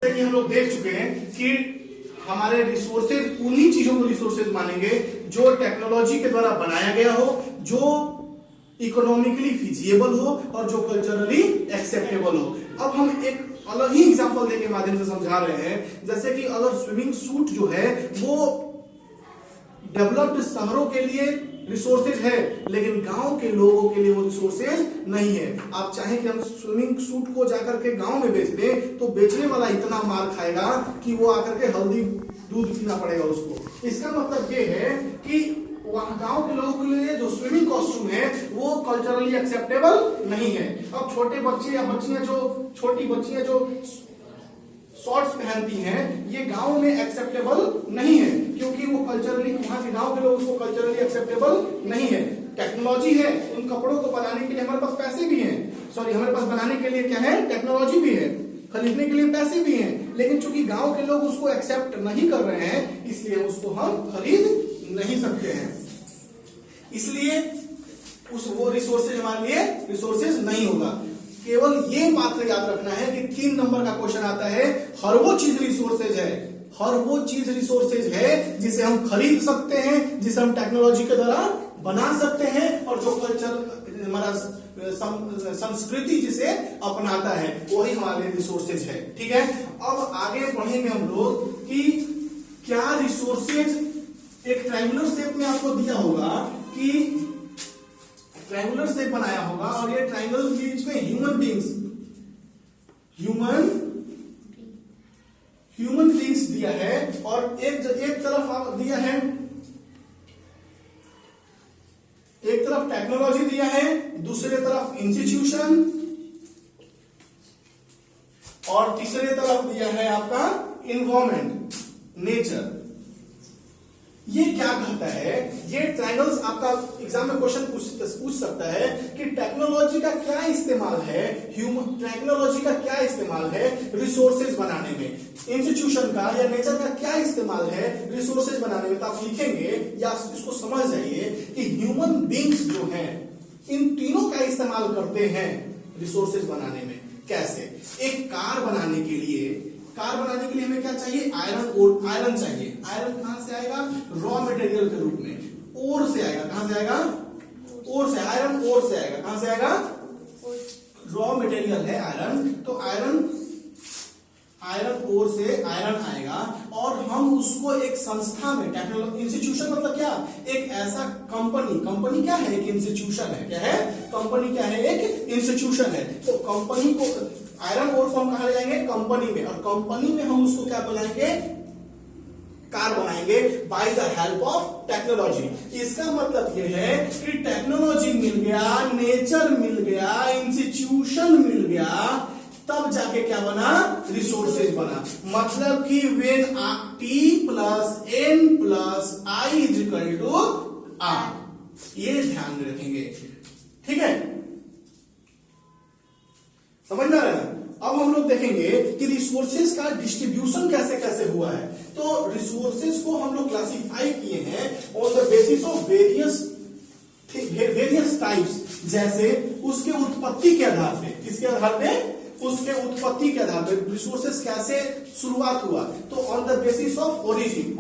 जैसे कि हम लोग देख चुके हैं कि हमारे रिसोर्सेज उन्हीं चीजों को रिसोर्सेज मानेंगे जो टेक्नोलॉजी के द्वारा बनाया गया हो, जो इकोनॉमिकली फिजिएबल हो और जो कल्चरली एक्सेप्टेबल हो। अब हम एक अलग ही एग्जांपल देने के माध्यम से समझा रहे हैं। जैसे कि अगर स्विमिंग सूट जो है वो डेवलप्ड शहरों के लिए रिसोर्सेज है, लेकिन गांव के लोगों के लिए वो रिसोर्सेज नहीं है। आप चाहें कि हम स्विमिंग सूट को जाकर के गांव में बेच दें तो बेचने वाला इतना मार खाएगा कि वो आकर के हल्दी दूध पीना पड़ेगा उसको। इसका मतलब ये है कि वहां गांव के लोगों के लिए जो स्विमिंग कॉस्ट्यूम है वो कल्चरली एक्सेप्टेबल नहीं है। अब छोटे बच्चे या बच्चियां जो शॉर्ट्स पहनती हैं ये गांव में एक्सेप्टेबल नहीं है, क्योंकि वो कल्चरली वहां के गांव के लोग उसको कल्चरली एक्सेप्टेबल नहीं है। टेक्नोलॉजी है, उन कपड़ों को बनाने के लिए हमारे पास पैसे भी हैं, हमारे पास बनाने के लिए क्या है, टेक्नोलॉजी भी है, खरीदने के लिए पैसे भी हैं, लेकिन चूंकि गांव के लोग उसको एक्सेप्ट नहीं कर रहे हैं इसलिए उसको हम खरीद नहीं सकते हैं। इसलिए वो रिसोर्सेज हमारे लिए रिसोर्सेज नहीं होगा। केवल ये बात याद रखना है कि 3 नंबर का क्वेश्चन आता है, हर वो चीज रिसोर्सेज है, हर वो चीज रिसोर्सेज है जिसे हम खरीद सकते हैं, जिसे हम टेक्नोलॉजी के द्वारा बना सकते हैं और जो कल्चर हमारा संस्कृति जिसे अपनाता है वही हमारे रिसोर्सेज है। ठीक है, अब आगे बढ़ेंगे हम लोग कि क्या रिसोर्सेज एक ट्रायंगुलर शेप में आपको दिया होगा कि ट्रायंगुलर शेप बनाया होगा और ये ट्रायंगल के बीच में ह्यूमन बींग्स दिया है और एक तरफ दिया है, एक तरफ टेक्नोलॉजी दिया है, दूसरे तरफ इंस्टीट्यूशन और तीसरे तरफ दिया है आपका इन्वायरमेंट, नेचर। ये क्या कहता है, ये ट्रायंगल्स आपका एग्जाम में क्वेश्चन पूछ सकता है कि टेक्नोलॉजी का क्या इस्तेमाल है, टेक्नोलॉजी का क्या इस्तेमाल है रिसोर्सेज बनाने में, इंस्टीट्यूशन का या नेचर का क्या इस्तेमाल है रिसोर्सेज बनाने में। तो आप लिखेंगे या इसको समझ जाइए कि ह्यूमन बींग्स जो हैं इन तीनों का इस्तेमाल करते हैं रिसोर्सेज बनाने में। कैसे? एक कार बनाने के लिए हमें क्या चाहिए, आयरन चाहिए। आयरन कहां से आएगा, रॉ मटेरियल के रूप में, ओर से आएगा। कहां से आएगा, ओर से, आयरन ओर से आएगा। कहां से आएगा, रॉ मटेरियल है आयरन, तो आयरन ओर से आयरन आएगा और हम उसको एक संस्था में, टेक्नोलॉजी इंस्टीट्यूशन मतलब क्या, एक ऐसा कंपनी क्या है, एक इंस्टीट्यूशन है। क्या है, कंपनी क्या है, एक इंस्टीट्यूशन है। तो कंपनी को आयरन ओर को हम कहा ले जाएंगे कंपनी में, और कंपनी में हम उसको क्या बनाएंगे, कार बनाएंगे by the help of technology. इसका मतलब यह है कि टेक्नोलॉजी मिल गया, नेचर मिल गया, इंस्टीट्यूशन मिल गया, तब जाके क्या बना, रिसोर्सेज बना। मतलब कि when T plus N plus I is equal to R, ये ध्यान में रखेंगे। ठीक है, समझ में आ रहा है। अब हम लोग देखेंगे कि रिसोर्सेज का डिस्ट्रीब्यूशन कैसे कैसे हुआ है। तो रिसोर्सेज को हम लोग क्लासिफाई किए हैं on the basis of various types, जैसे उसके उत्पत्ति के आधार पे, किसके आधार पे, उसके उत्पत्ति के आधार पर रिसोर्सेज कैसे शुरुआत हुआ। तो on the basis of origin,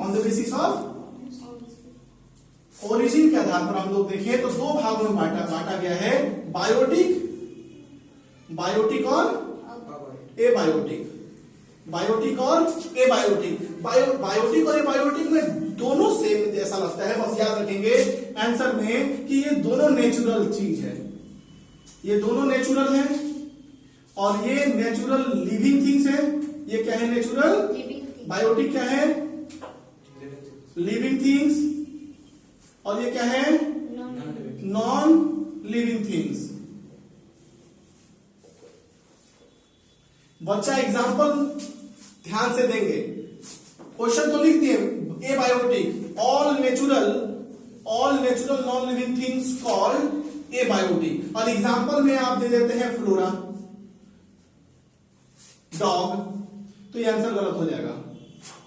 origin के आधार पर हम लोग देखें तो 2 भागों में बांटा गया है, बायोटिक और एबायोटिक। बायोटिक और एबायोटिक में दोनों सेम जैसा लगता है, बस याद रखेंगे आंसर में कि ये दोनों नेचुरल चीज है, ये दोनों नेचुरल है और ये नेचुरल लिविंग थिंग्स है। ये क्या है, नेचुरल, बायोटिक क्या है, लिविंग थिंग्स, और ये क्या है, नॉन लिविंग थिंग्स। बच्चा एग्जाम्पल ध्यान से देंगे, क्वेश्चन तो लिख दिए, abiotic, all natural non living things called abiotic, और एग्जाम्पल में आप दे देते हैं फ्लोरा, डॉग, तो ये आंसर गलत हो जाएगा,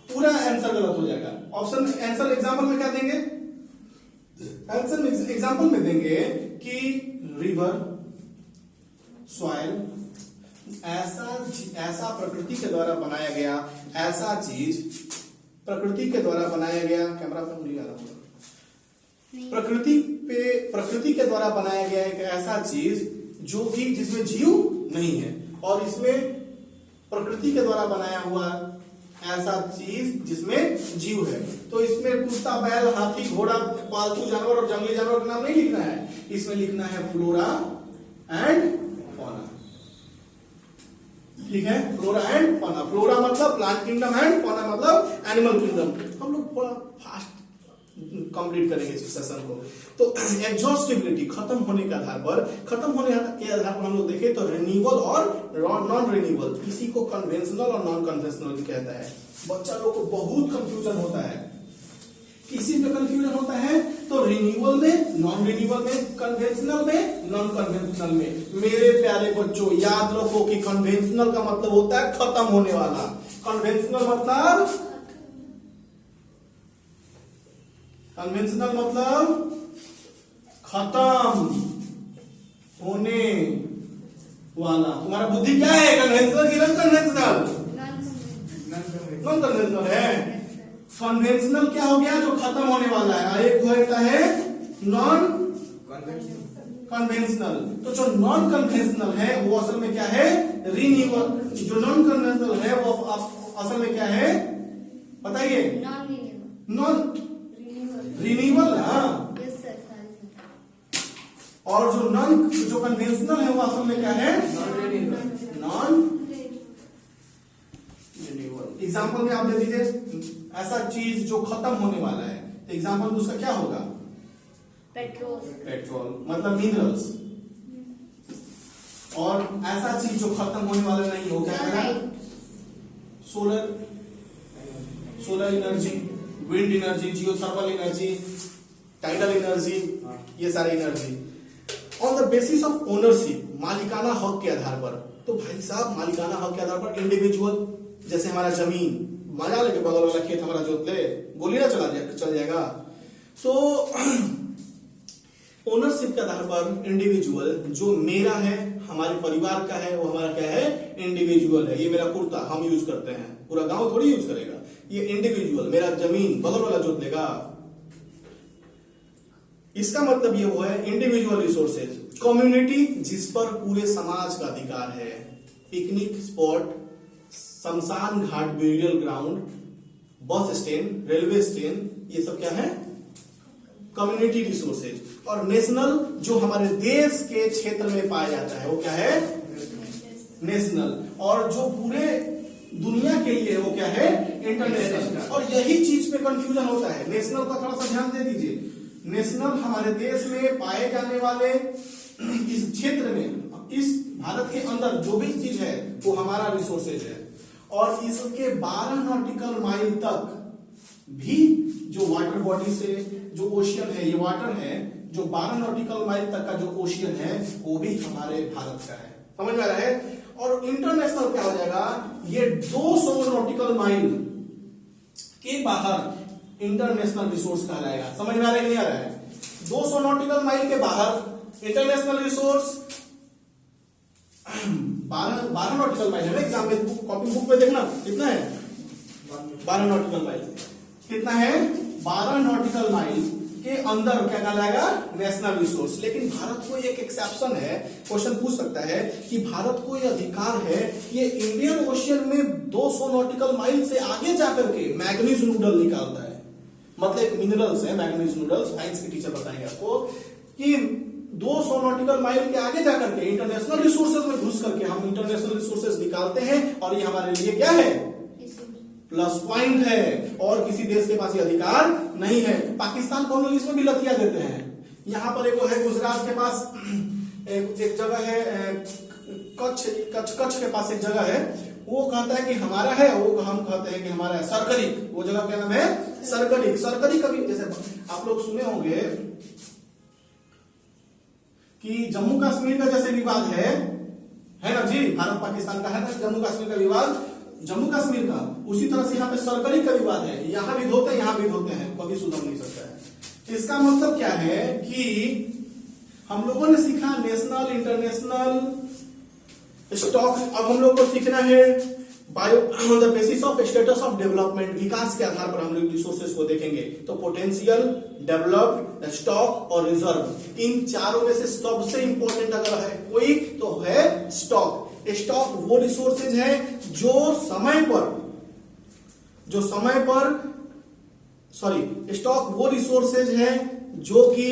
पूरा आंसर गलत हो जाएगा। ऑप्शन आंसर एग्जाम्पल में क्या देंगे, आंसर एग्जाम्पल में देंगे कि रिवर, सॉइल, ऐसा प्रकृति के द्वारा बनाया गया ऐसा चीज, प्रकृति के द्वारा बनाया गया, कैमरा पे नहीं आ रहा होगा, प्रकृति के द्वारा बनाया गया एक ऐसा चीज जो कि जिसमें जीव नहीं है, और इसमें प्रकृति के द्वारा बनाया हुआ ऐसा चीज जिसमें जीव है। तो इसमें कुत्ता, बैल, हाथी, घोड़ा, पालतू जानवर और जंगली जानवर का नाम नहीं लिखना है, इसमें लिखना है फ्लोरा एंड फौना। ठीक है, फ्लोरा एंड फौना। फ्लोरा मतलब प्लांट किंगडम एंड फौना मतलब एनिमल किंगडम। हम लोग थोड़ा फास्ट कंप्लीट करेंगे इस सेशन को। तो एग्जॉस्टिबिलिटी, खत्म होने के आधार पर, खत्म होने के आधार पर हम लोग देखें तो रिन्यूअल और नॉन रिन्यूअल, इसी को कन्वेंशनल और नॉन कन्वेंशनल भी कहता है। बच्चा लोग को बहुत कंफ्यूजन होता है, किसी में कंफ्यूजन होता है तो रिन्यूअल में, नॉन रिन्यूअल में, कन्वेंशनल में, नॉन कन्वेंशनल में। मेरे प्यारे बच्चों याद रखो कि कन्वेंशनल का मतलब होता है खत्म होने वाला। कन्वेंशनल मतलब खत्म होने वाला। तुम्हारा बुद्धि क्या है, कन्वेंशनल की नॉन कन्वेंशनल? नॉन कन्वेंशनल है। कन्वेंशनल क्या हो गया, जो खत्म होने वाला है। एक होता है नॉन कन्वेंशनल। तो जो नॉन कन्वेंशनल है वो असल में क्या है, रिन्यूअल। जो नॉन कन्वेंशनल है वो असल में क्या है बताइए? Non renewal. हाँ, और जो कन्वेंशनल है वो असल में क्या है, नॉन रिन्यूअल। एग्जाम्पल में आप दे दीजिए ऐसा चीज जो खत्म होने वाला है, तो एग्जाम्पल उसका क्या होगा? पेट्रोल मतलब मिनरल्स। और ऐसा चीज जो खत्म होने वाला नहीं हो, क्या है? Solar energy, wind energy, geothermal energy, tidal energy, ये सारी energy. On the basis of ownership, मालिकाना हक के आधार पर। तो भाई साहब मालिकाना हक के आधार पर इंडिविजुअल, जैसे हमारा जमीन, मजा लेके बगल वाला खेत हमारा जोत ले, गोली ना चल जाएगा। तो ओनरशिप के आधार पर इंडिविजुअल, जो मेरा है, हमारे परिवार का है, वो हमारा क्या है, इंडिविजुअल है। ये मेरा कुर्ता हम यूज करते हैं, पूरा गांव थोड़ी यूज करेगा। ये इंडिविजुअल, मेरा जमीन बगल वाला जोत लेगा। इसका मतलब ये वो है इंडिविजुअल रिसोर्सेज। कम्युनिटी, जिस पर पूरे समाज का अधिकार है। पिकनिक स्पॉट, शमशान घाट, burial ground, bus stand, railway stand, ये सब क्या है, कम्युनिटी रिसोर्सेज। और नेशनल, जो हमारे देश के क्षेत्र में पाया जाता है वो क्या है, नेशनल। और जो पूरे दुनिया के लिए वो क्या है, इंटरनेशनल। और यही चीज पे कंफ्यूजन होता है। नेशनल का थोड़ा सा ध्यान दे दीजिए। नेशनल हमारे देश में पाए जाने वाले इस क्षेत्र में, इस भारत के अंदर जो भी चीज है वो हमारा रिसोर्सेज है। और इसके 12 नॉटिकल माइल तक भी जो वाटर बॉडी से, जो ओशियन है, ये वाटर है, जो 12 नॉटिकल माइल तक का जो ओशियन है वो भी हमारे भारत का है। समझ में आ रहा है? और इंटरनेशनल क्या हो जाएगा, ये 200 नॉटिकल माइल के बाहर इंटरनेशनल रिसोर्स कहलाएगा। समझ में आ रहा है कि नहीं आ रहा है? 200 नॉटिकल माइल के बाहर इंटरनेशनल रिसोर्स 12 नॉटिकल माइल है ना। एग्जाम में कॉपी बुक पे देखना कितना है, 12 नॉटिकल माइल। कितना है, 12 नॉटिकल माइल के अंदर क्या कहलाएगा, नेशनल रिसोर्स। लेकिन भारत को एक एक्सेप्शन है, क्वेश्चन पूछ सकता है कि भारत को यह अधिकार है ये इंडियन ओशियन में 200 नॉटिकल माइल से आगे जाकर के मैग्नीज नूडल निकालता है। मतलब एक मिनरल्स है मैग्नीज नूडल्स, साइंस के टीचर बताएंगे आपको कि 200 नॉटिकल माइल के आगे जाकर के इंटरनेशनल रिसोर्सेज में घुस करके हम इंटरनेशनल रिसोर्सेज निकालते हैं। और ये हमारे लिए क्या है, प्लस पॉइंट है। और किसी देश के पास ये अधिकार नहीं है। पाकिस्तान को हम लोग इसमें भी लतिया देते हैं। यहाँ पर एक है गुजरात के पास एक जगह है, कच्छ के पास एक जगह है, वो कहता है कि हमारा है, वो हम कहते हैं कि हमारा है। सरकरिक, वो जगह क्या नाम है, सरकरिक। सरकरिक कभी, जैसे आप लोग सुने होंगे कि जम्मू कश्मीर का जैसे विवाद है ना जी, भारत पाकिस्तान का है ना जम्मू कश्मीर का विवाद, जम्मू कश्मीर का, उसी तरह से यहाँ पे सरकरिक का विवाद है। यहाँ भी धोते हैं, यहाँ भी धोते हैं, कभी सुधर नहीं सकता है। इसका मतलब क्या है कि हम लोगों ने सीखा नेशनल, इंटरनेशनल, स्टॉक, अब हम लोग को सीखना है by the basis of status of development, विकास के आधार पर हम लोग रिसोर्सेज को देखेंगे। तो पोटेंशियल, डेवलप्ड, स्टॉक और रिजर्व, इन चारों में से सबसे इंपॉर्टेंट अगर है कोई तो है स्टॉक। स्टॉक वो रिसोर्सेज है जो समय पर स्टॉक वो रिसोर्सेज है जो कि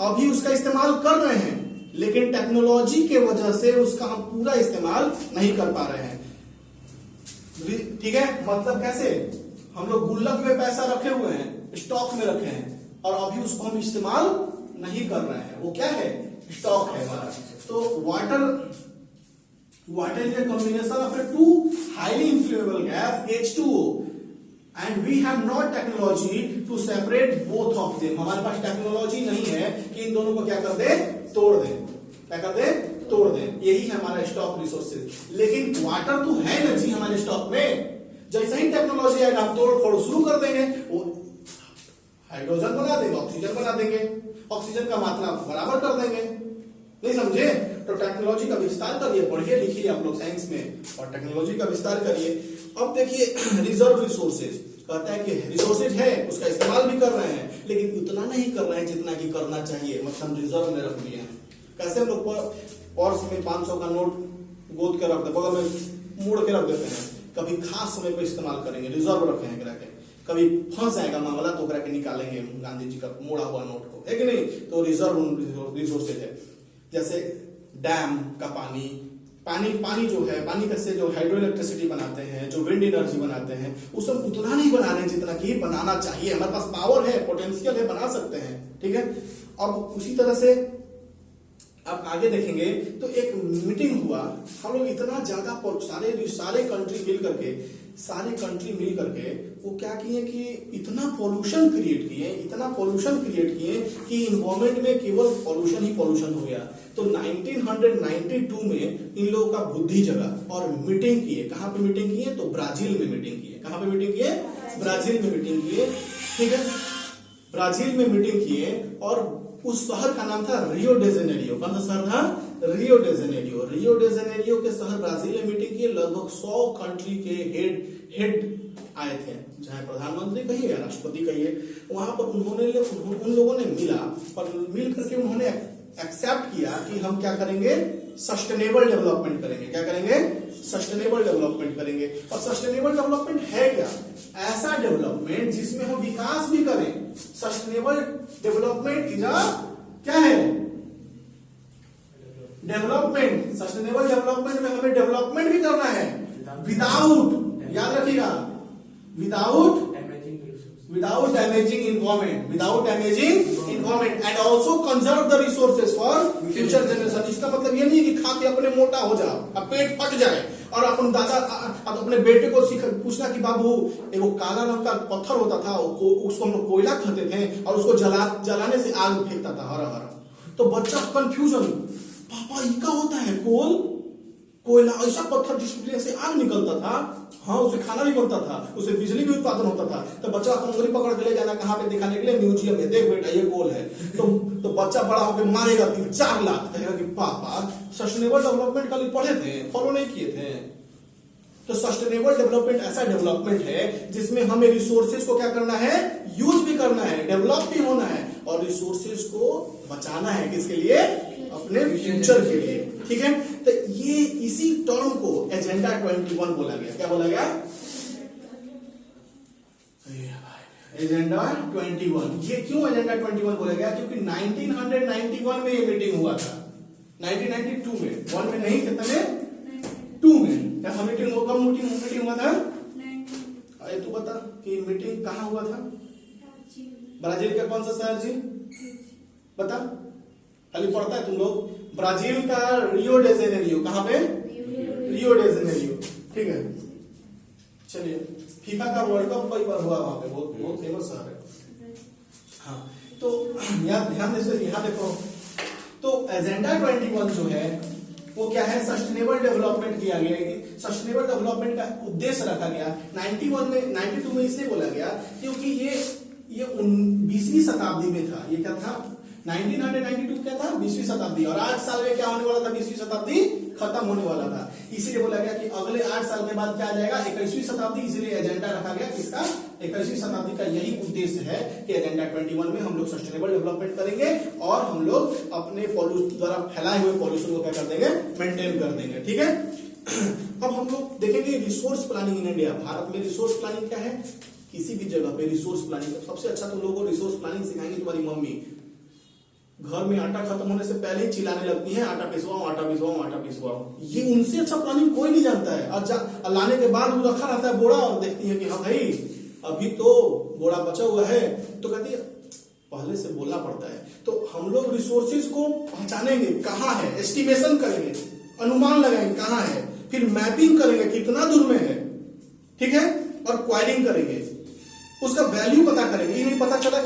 अभी उसका इस्तेमाल कर रहे हैं, लेकिन टेक्नोलॉजी के वजह से उसका हम पूरा इस्तेमाल नहीं कर पा रहे हैं। ठीक है, मतलब कैसे, हम लोग गुल्लक में पैसा रखे हुए हैं, स्टॉक में रखे हैं, और अभी उसको हम इस्तेमाल नहीं कर रहे हैं, वो क्या है, स्टॉक है हमारा। तो water is a combination of two highly inflammable gas H2O and we have not technology to separate both of them। हमारे पास टेक्नोलॉजी नहीं है कि इन दोनों को क्या कर दे, तोड़ दे, क्या कर दे, तोड़ दे। यही है हमारा स्टॉक रिसोर्सेज। लेकिन वाटर तो है ना जी हमारे स्टॉक में, जैसे ही टेक्नोलॉजी आएगा हम तोड़ फोड़ शुरू कर देंगे, वो हाइड्रोजन बना देंगे, ऑक्सीजन बना देंगे, ऑक्सीजन का मात्रा बराबर कर देंगे। नहीं समझे? तो टेक्नोलॉजी का विस्तार करिए, पढ़िए लिखिए आप लोग साइंस में, और टेक्नोलॉजी का विस्तार करिए। अब देखिए रिजर्व रिसोर्सेज, कहता है कि रिसोर्सेज है उसका इस्तेमाल भी कर रहे हैं, लेकिन उतना नहीं कर रहे हैं जितना कि करना चाहिए, मतलब रिजर्व में रख दिए हैं। कैसे हम लोग पर्स में 500 का नोट गोद के रख दे, बगल में मोड़ के रख देते हैं, कभी खास समय पर इस्तेमाल करेंगे, रिजर्व रखे हैं करके, कभी फंस जाएगा मामला तो करके निकालेंगे गांधी जी का मोड़ा हुआ नोट को, है कि नहीं? तो रिजर्व रिसोर्सेज है। जैसे डैम का पानी जो है, पानी कैसे जो हाइड्रो इलेक्ट्रिसिटी बनाते हैं, जो विंड एनर्जी बनाते हैं, उसे उतना नहीं बना रहे हैं जितना कि बनाना चाहिए। हमारे पास पावर है, पोटेंशियल है, बना सकते हैं, ठीक है। अब उसी तरह से आप आगे देखेंगे तो एक मीटिंग हुआ, हम लोग इतना ज्यादा सारे कंट्री मिल करके वो क्या किए कि इतना पोल्यूशन क्रिएट किए कि इन्वायरमेंट में केवल पोल्यूशन ही पोल्यूशन हो गया। तो 1992 में इन लोगों का बुद्धि जगा और मीटिंग किए। कहां पे मीटिंग किए? तो ब्राजील में मीटिंग किए। कहां पे मीटिंग किए? ब्राजील में मीटिंग किए, ठीक है। ब्राजील में मीटिंग किए और उस शहर का नाम था रियो डे जेनेरियो। कौन सा शहर था? Rio de Janeiro. Rio de Janeiro के शहर ब्राजील में मीटिंग किए। लगभग 100 कंट्री के हेड आए थे, चाहे प्रधानमंत्री कहिए या राष्ट्रपति कहिए। वहां पर उन लोगों ने मिला और मिल करके उन्होंने एक्सेप्ट किया कि हम क्या करेंगे, सस्टेनेबल डेवलपमेंट करेंगे। क्या करेंगे? सस्टेनेबल डेवलपमेंट करेंगे। और सस्टेनेबल डेवलपमेंट है क्या? ऐसा डेवलपमेंट जिसमें हम विकास भी करें। सस्टेनेबल डेवलपमेंट इज क्या है? डेवलपमेंट। सस्टेनेबल डेवलपमेंट में हमें डेवलपमेंट भी करना है विदाउट, याद रखिएगा, without damaging environment and also conserve the resources for future generation। इसका मतलब ये नहीं है कि खा के अपने मोटा हो जाओ, अब पेट फट जाए और अपन दादा अब अपने बेटे को पूछना कि बाबू एगो काला रंग का पत्थर होता था, उसको हम लोग कोयला कहते थे और उसको जलाने से आग फेंकता था हरा हरा। तो बच्चा कंफ्यूजन, पापा ये क्या होता है? कोयला ऐसा पत्थर जिसमें से आग निकलता था, हाँ, उसे खाना भी बनता था, उसे बिजली भी उत्पादन होता था। तो बच्चा उंगली पकड़ के ले जाना कहाँ पे दिखाने के लिए? म्यूजियम में, देख बेटा ये गोल है। तो बच्चा बड़ा होकर मारेगा 4 लाख, कहेगा कि पापा सस्टेनेबल डेवलपमेंट कल पढ़े थे, फॉलो नहीं किए थे। तो सस्टेनेबल डेवलपमेंट ऐसा डेवलपमेंट है जिसमें हमें रिसोर्सेज को क्या करना है? यूज भी करना है, डेवलप भी होना है और रिसोर्सेज को बचाना है। किसके लिए? अपने फ्यूचर के लिए, ठीक है। तो ये इसी टर्म को एजेंडा 21 बोला गया। क्या बोला गया? एजेंडा 21। ये क्यों एजेंडा 21 बोला गया? क्योंकि 1991 में ये मीटिंग हुआ था, 1992 में, 1 में नहीं, कितने में? 2 में। क्या मीटिंग हुआ था? अरे तू बता कि मीटिंग कहाँ हुआ था? ब्राजील का कौन सा शहर जी? बता, खाली पढ़ता है तुम लोग। ब्राजील का रियो डे जेनेरियो। कहां पे? रियो डे जेनेरियो, ठीक है। चलिए, फीफा का वर्ल्ड कप कई बार हुआ वहां पे, बहुत फेमस शहर है। हाँ, तो ध्यान से यहाँ देखो। तो एजेंडा 21 जो है वो क्या है? सस्टेनेबल डेवलपमेंट किया गया है। सस्टेनेबल डेवलपमेंट का उद्देश्य रखा गया 92 में इसलिए बोला गया क्योंकि ये 20वीं शताब्दी में था। ये क्या था? 1992 क्या था? 20वीं शताब्दी। और 8 साल में क्या होने वाला था? 20वीं शताब्दी खत्म होने वाला था। इसीलिए बोला गया कि अगले 8 साल के बाद क्या आ जाएगा? 21वीं शताब्दी। इसलिए एजेंडा रखा गया किसका? 21वीं शताब्दी का यही उद्देश्य है कि एजेंडा 21 में हम लोग सस्टेनेबल डेवलपमेंट करेंगे और हम लोग अपने पॉल्यूशन द्वारा फैलाए हुए पॉल्यूशन को क्या कर देंगे? मेंटेन कर देंगे। ठीक है। अब हम लोग देखेंगे resource planning in India. Bharat में रिसोर्स प्लानिंग क्या है? किसी भी जगह पे रिसोर्स प्लानिंग सबसे अच्छा तो लोगों को रिसोर्स प्लानिंग सिखाएंगे तुम्हारी मम्मी। घर में आटा खत्म होने से पहले ही चिल्लाने लगती है आटा पिसवाओ, आटा पिसवाओ, आटा पिसवाओ। ये उनसे अच्छा प्लानिंग कोई नहीं जानता है। और लाने के बाद वो रखा रहता है बोरा और देखती है कि हाँ भाई अभी तो बोरा बचा हुआ है, तो कहती है पहले से बोलना पड़ता है। तो हम लोग रिसोर्सेज को पहचानेंगे कहाँ है, एस्टिमेशन करेंगे, अनुमान लगाएंगे कहाँ है, फिर मैपिंग करेंगे कितना दूर में है, ठीक है, और क्वायरिंग करेंगे, उसका वैल्यू पता करेंगे। ये नहीं पता चला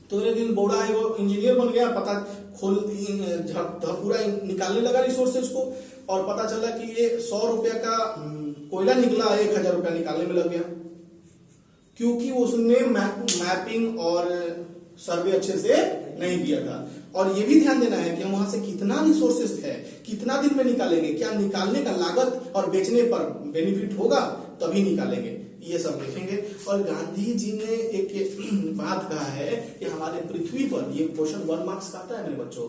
तो एक दिन बोड़ा है वो इंजीनियर बन गया, पता खोल पूरा निकालने लगा रिसोर्सेज को और पता चला कि ये 100 रुपया का कोयला निकला, 1000 रुपया निकालने में लग गया, क्योंकि उसने मैपिंग और सर्वे अच्छे से नहीं किया था। और ये भी ध्यान देना है कि हम वहां से कितना रिसोर्सेज है, कितना दिन में निकालेंगे, क्या निकालने का लागत और बेचने पर बेनिफिट होगा तभी निकालेंगे, ये सब देखेंगे। और गांधी जी ने एक बात कहा है कि हमारे पृथ्वी पर, ये क्वेश्चन 1 मार्क्स का आता है मेरे बच्चों,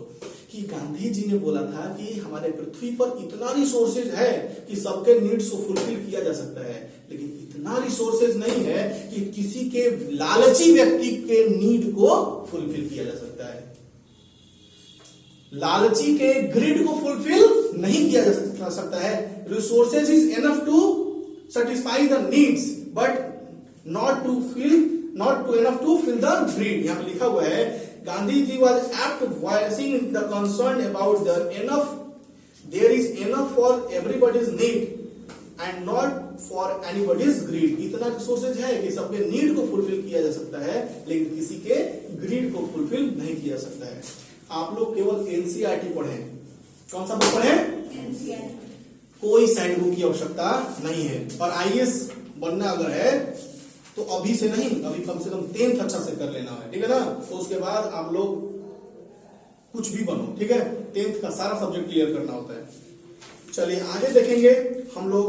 कि गांधी जी ने बोला था कि हमारे पृथ्वी पर इतना रिसोर्सेज है कि सबके नीड्स को फुलफिल किया जा सकता है, लेकिन इतना रिसोर्सेज नहीं है कि किसी के लालची व्यक्ति के नीड को फुलफिल किया जा सकता है। लालची के ग्रिड को फुलफिल नहीं किया जा सकता है। Resources is enough to satisfy the needs but not enough to fill the greed। यहाँ पे लिखा हुआ है Gandhi ji was apt voicing the concern about there is enough for everybody's need and not for anybody's greed। इतना resources है कि सबके need को फुलफिल किया जा सकता है, लेकिन किसी के ग्रीड को फुलफिल नहीं किया जा सकता है। आप लोग केवल एनसीईआरटी पढ़े। कौन सा बुक पढ़े? एनसीईआरटी। कोई साइड बुक की आवश्यकता नहीं है। और आईएएस बनना अगर है तो अभी से नहीं, अभी कम से कम 10th अच्छा से कर लेना है, ठीक है ना। तो उसके बाद आप लोग कुछ भी बनो, ठीक है। 10th का सारा सब्जेक्ट क्लियर करना होता है। चलिए आगे देखेंगे हम लोग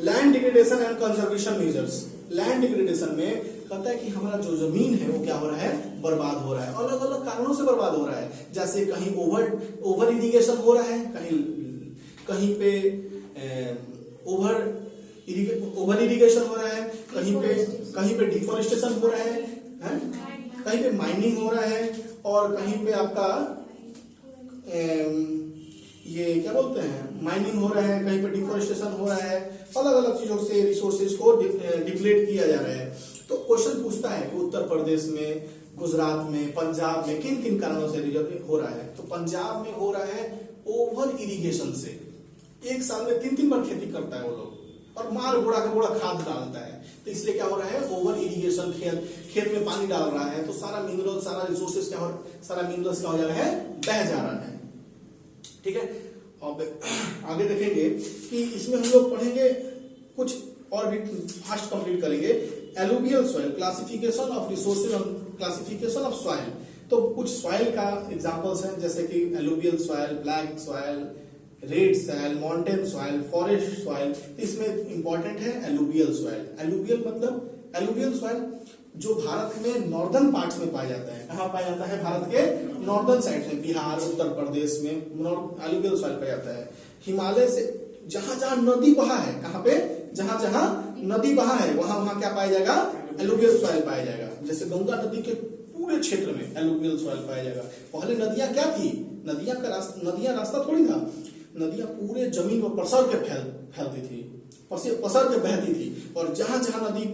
land degradation and conservation measures. Land degradation में कहता है कि हमारा जो जमीन है वो क्या हो रहा है? बर्बाद हो रहा है। अलग अलग कारणों से बर्बाद हो रहा है, जैसे कहीं ओवर इरिगेशन हो रहा है, कहीं पे ओवर इरिगेशन हो रहा है, कहीं पे डिफोरेस्टेशन हो रहा है, कहीं पे माइनिंग हो रहा है, और कहीं पे आपका ये क्या बोलते हैं माइनिंग हो रहा है, कहीं पे डिफोरेस्टेशन हो रहा है। अलग अलग चीजों से रिसोर्सेज को डिप्लेट किया जा रहा है। तो क्वेश्चन पूछता है कि उत्तर प्रदेश में, गुजरात में, पंजाब में किन किन कारणों से हो रहा है? तो पंजाब में हो रहा है ओवर इरिगेशन से। एक साल में 3 बार खेती करता है वो लोग, और मार घोड़ा का घोड़ा खाद डालता है, तो इसलिए क्या हो रहा है? Over irrigation. खेत में पानी डाल रहा है तो सारा मिनरल, सारा रिसोर्सेज सारा मिनरल्स क्या हो जा रहा है? बह जा रहा है, ठीक है। अब आगे देखेंगे कि इसमें हम लोग पढ़ेंगे कुछ और भी फास्ट कंप्लीट करेंगे। Alluvial soil, classification of resources और क्लासिफिकेशन ऑफ सॉइल। तो कुछ सॉइल का एग्जांपल्स हैं, जैसे कि alluvial soil, black soil, red soil, mountain soil, forest soil. इसमें इंपॉर्टेंट है एलुवियल सॉइल। एलुवियल मतलब एलुवियल सॉइल जो भारत में नॉर्दर्न पार्ट्स में पाया जाता है। कहाँ पाया जाता है? भारत के नॉर्दर्न साइड में, बिहार, उत्तर प्रदेश में एलुवियल सॉइल पाया जाता है। हिमालय से जहां जहां नदी बहा है, कहाँ पे? जहां जहां नदी बहा है वहां वहां क्या पाया जाएगा? एलुवियल सॉइल पाया जाएगा। जैसे गंगा नदी के पूरे क्षेत्र में एलुवियल सॉइल पाया जाएगा। पहले नदियां क्या थी? नदियां रास्ता थोड़ी था। नदियां पूरे जमीन पर पसर के फैलती थी, पसर के बहती थी, और जहां जहां नदी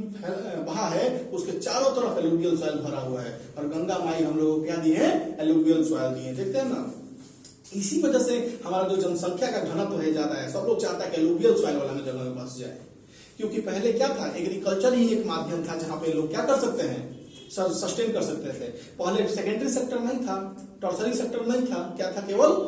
बहा है उसके चारों तरफ एलुवियल सॉइल भरा हुआ है। और गंगा माई हम लोगों को क्या दी है? एलुवियल सॉइल दी है। देखते हैं ना, इसी वजह से हमारा जो जनसंख्या का घनत्व है ज्यादा है। सब लोग चाहता है कि एलुवियल सॉइल वाला में जगह में बस जाए, क्योंकि पहले क्या था? एग्रीकल्चर ही एक माध्यम था जहां पे लोग क्या कर सकते हैं? सस्टेन कर सकते थे। पहले सेकेंडरी सेक्टर नहीं था, टर्सरी सेक्टर नहीं था, क्या था? केवल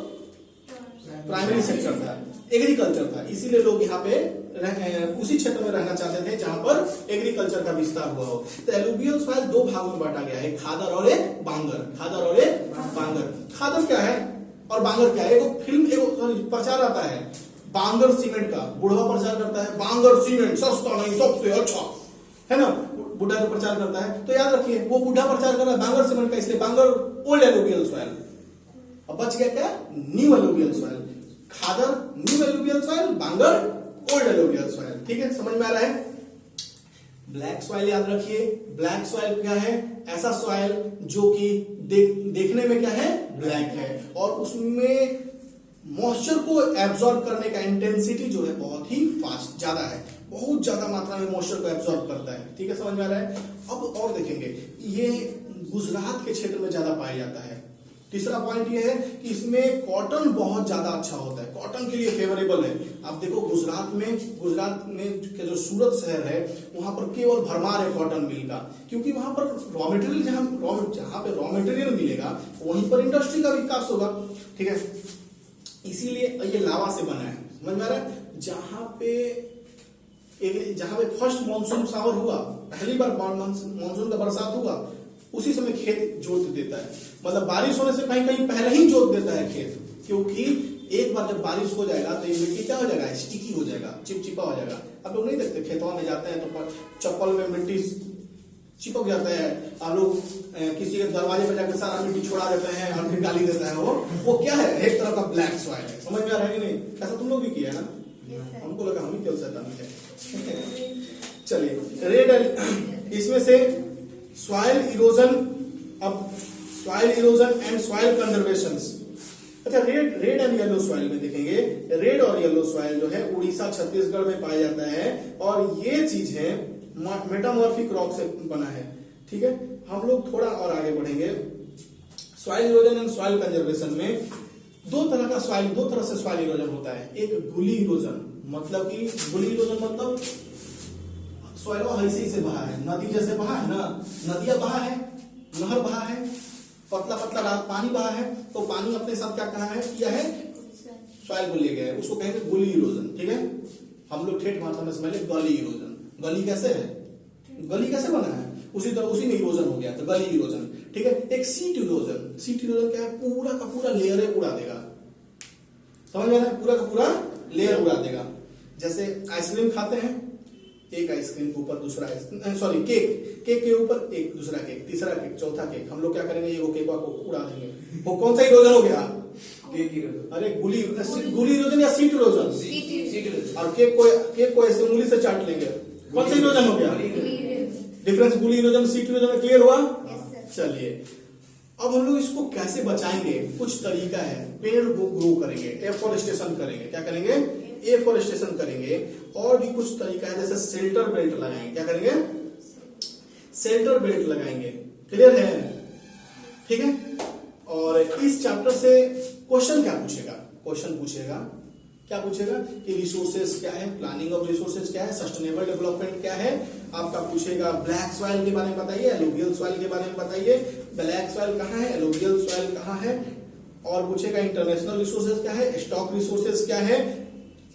प्राइमरी सेक्टर था, एग्रीकल्चर था। इसीलिए लोग यहाँ पे उसी क्षेत्र में रहना चाहते थे जहां पर एग्रीकल्चर का विस्तार हुआ हो। तो एलुवियल सॉइल दो भागों में बांटा गया है, खादर और एक बांगर। खादर और एक बांगर। खादर क्या है और बांगर क्या है? एक फिल्म एक प्रचार आता है बांगर सीमेंट का, बुढ़वा प्रचार करता है बांगर सीमेंट सस्ता नहीं सबसे अच्छा, है ना, बुढ़ा जो प्रचार करता है। तो याद रखिए वो बुढ़ा प्रचार कर रहा है बांगर सीमेंट का, इसलिए बांगर ओल्ड एलुवियल सॉइल। अब बच गया क्या? New alluvial soil. Khadar new alluvial soil, bangar old alluvial soil. ठीक है, समझ में आ रहा है? ब्लैक सॉइल याद रखिए, ब्लैक सॉइल क्या है? ऐसा सॉइल जो कि देखने में क्या है? ब्लैक है, और उसमें मॉइस्चर को एब्जॉर्ब करने का इंटेंसिटी जो है बहुत ही फास्ट, ज्यादा है, बहुत ज्यादा मात्रा में मॉइस्चर को एब्जॉर्ब करता है। ठीक है, समझ में आ रहा है? अब और देखेंगे, ये गुजरात के क्षेत्र में ज्यादा पाया जाता है। तीसरा पॉइंट ये है कि इसमें कॉटन बहुत ज्यादा अच्छा होता है, कॉटन के लिए फेवरेबल है। आप देखो गुजरात में के जो सूरत शहर है वहां पर केवल भरमार है कॉटन मिल का, क्योंकि वहां पर रॉ मटेरियल जहां पे रॉ मटेरियल मिलेगा वहीं पर इंडस्ट्री का विकास होगा। ठीक है, इसीलिए ये लावा से बना है, समझ में आ रहा है? जहां पे फर्स्ट मानसून शावर हुआ, पहली बार मानसून का बरसात हुआ, उसी समय खेत जोत देता है, मतलब बारिश होने से कहीं कहीं पहले ही जोत देता है खेत, क्योंकि एक बार जब बारिश हो जाएगा तो ये मिट्टी क्या हो जाएगा? स्टिकी हो जाएगा, चिपचिपा हो जाएगा। आप लोग नहीं देखते खेतों में जाते हैं तो चप्पल में मिट्टी चिपक जाता है, आप लोग किसी के दरवाजे पे जाकर सारा मिट्टी छोड़ा देते हैं और फिर गाली देता है, वो क्या है? एक तरह का ब्लैक सॉइल है। समझ में आ रहा है कि नहीं? ऐसा तुम लोग भी किया है ना? हमको लगा हम ही केवल शैतानी है। चलिए, रेड, इसमें से सॉइल इरोजन, अब soil erosion and soil conservation. अच्छा, रेड एंड येलो सॉइल में देखेंगे, रेड और येलो सॉइल जो है उड़ीसा छत्तीसगढ़ में पाया जाता है, और ये चीज है मेटामॉर्फिक रॉक से बना है। ठीक है, हम लोग थोड़ा और आगे बढ़ेंगे। Soil erosion and soil conservation में दो तरह से सॉइल इरोजन होता है। एक गुली इरोजन, मतलब कि गुली इरोजन मतलब सॉइल ऐसे से बहा है, नदी जैसे बहा है ना, नदियां बहा है, नहर बहा है, पतला पतला पानी बहा है, तो पानी अपने साथ क्या किया है? सॉइल को ले गया है, उसको कहेंगे गुली इरोजन। ठीक है, हम लोग ठेठ भाषा में समझ ले गली इरोजन। गली कैसे है? गली कैसे बना है? उसी में इरोजन हो गया, तो गली इरोजन। ठीक है, एक सीट इरोजन। सीट इरोजन क्या है? पूरा का पूरा लेयर उड़ा देगा, समझ में आ रहा है? पूरा का पूरा लेयर उड़ा देगा। जैसे आइसक्रीम खाते हैं, एक आइसक्रीम के ऊपर दूसरा केक के ऊपर एक दूसरा केक, तीसरा केक, चौथा केक, हम लोग क्या करेंगे? ये केक को उड़ा देंगे। वो कौन सा इरोजन हो गया? Cake erosion. अरे गुली इरोजन या सीट इरोजन? और केक को ऐसे उंगली से चाट लेंगे, कौन सा इरोजन हो गया? डिफरेंस गुली इरोजन सीट इरोजन में क्लियर हुआ? चलिए, अब हम लोग इसको कैसे बचाएंगे? कुछ तरीका है, पेड़ को ग्रो करेंगे, एफोरेस्टेशन करेंगे। क्या करेंगे? एफोरेस्टेशन करेंगे। और भी कुछ तरीका है, जैसे शेल्टर बेल्ट लगाएंगे। क्या करेंगे? शेल्टर बेल्ट लगाएंगे। क्लियर है? ठीक है, और इस चैप्टर से क्वेश्चन क्या पूछेगा कि रिसोर्सेज क्या है, प्लानिंग ऑफ रिसोर्सेज क्या है, सस्टेनेबल डेवलपमेंट क्या है। आपका पूछेगा ब्लैक सॉइल के बारे में बताइए, एलुवियल सॉइल के बारे में बताइए, ब्लैक सॉइल कहाँ है, एलुवियल सॉइल कहाँ है। और पूछेगा इंटरनेशनल रिसोर्सेज क्या है, स्टॉक रिसोर्सेज क्या है,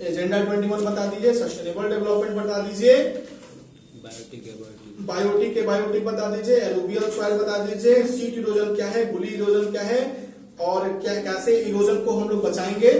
एजेंडा 21 बता दीजिए, सस्टेनेबल डेवलपमेंट बता दीजिए, बायोटिक बता दीजिए, एलुवियल सॉइल बता दीजिए, सीट इरोजन क्या है, गुली इरोजन क्या है, और कैसे इरोजन को हम लोग बचाएंगे